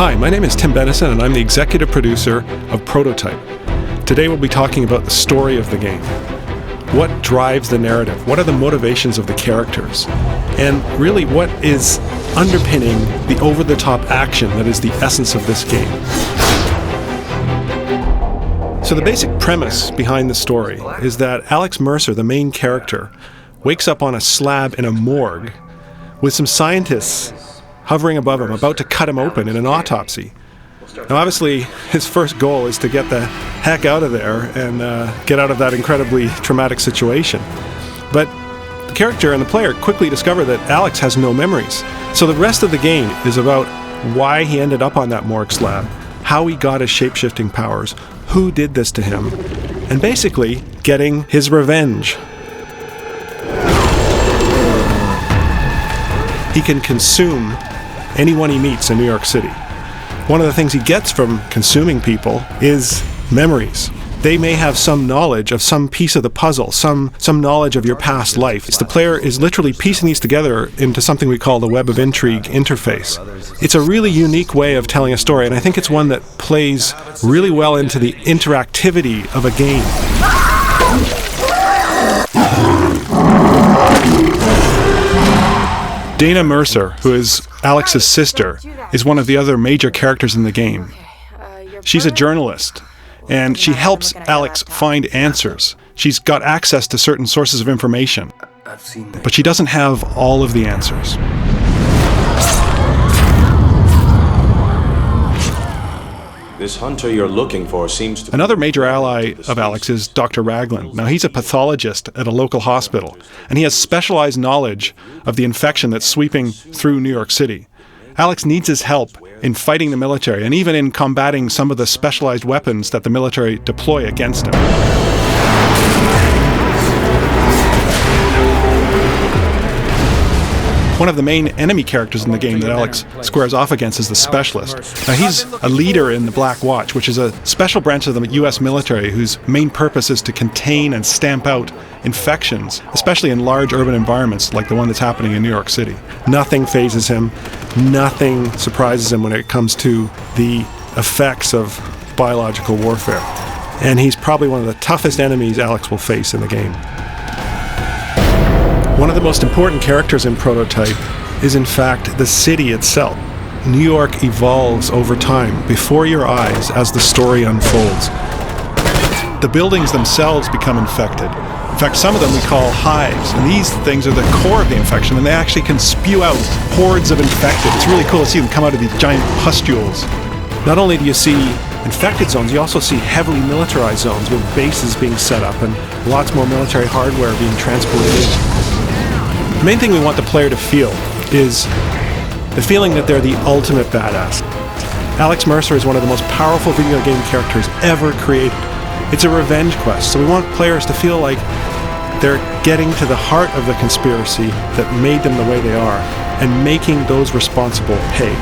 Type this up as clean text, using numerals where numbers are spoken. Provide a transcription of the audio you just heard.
Hi, my name is Tim Bennison and I'm the executive producer of Prototype. Today we'll be talking about the story of the game. What drives the narrative? What are the motivations of the characters? And really, what is underpinning the over-the-top action that is the essence of this game? So the basic premise behind the story is that Alex Mercer, the main character, wakes up on a slab in a morgue with some scientists hovering above him, about to cut him open in an autopsy. Now obviously, his first goal is to get the heck out of there and get out of that incredibly traumatic situation. But the character and the player quickly discover that Alex has no memories. So the rest of the game is about why he ended up on that morgue slab, how he got his shape-shifting powers, who did this to him, and basically getting his revenge. He can consume anyone he meets in New York City. One of the things he gets from consuming people is memories. They may have some knowledge of some piece of the puzzle, some knowledge of your past life. The player is literally piecing these together into something we call the Web of Intrigue interface. It's a really unique way of telling a story, and I think it's one that plays really well into the interactivity of a game. Dana Mercer, who is Alex's sister, is one of the other major characters in the game. She's a journalist, and she helps Alex find answers. She's got access to certain sources of information, but she doesn't have all of the answers. This hunter you're looking for seems to... Another major ally of Alex is Dr. Ragland. Now, he's a pathologist at a local hospital, and he has specialized knowledge of the infection that's sweeping through New York City. Alex needs his help in fighting the military, and even in combating some of the specialized weapons that the military deploy against him. One of the main enemy characters in the game that Alex squares off against is the Specialist. Now, he's a leader in the Black Watch, which is a special branch of the U.S. military whose main purpose is to contain and stamp out infections, especially in large urban environments like the one that's happening in New York City. Nothing phases him. Nothing surprises him when it comes to the effects of biological warfare. And he's probably one of the toughest enemies Alex will face in the game. One of the most important characters in Prototype is in fact the city itself. New York evolves over time before your eyes as the story unfolds. The buildings themselves become infected. In fact, some of them we call hives, and these things are the core of the infection, and they actually can spew out hordes of infected. It's really cool to see them come out of these giant pustules. Not only do you see infected zones, you also see heavily militarized zones with bases being set up and lots more military hardware being transported in. The main thing we want the player to feel is the feeling that they're the ultimate badass. Alex Mercer is one of the most powerful video game characters ever created. It's a revenge quest, so we want players to feel like they're getting to the heart of the conspiracy that made them the way they are and making those responsible pay.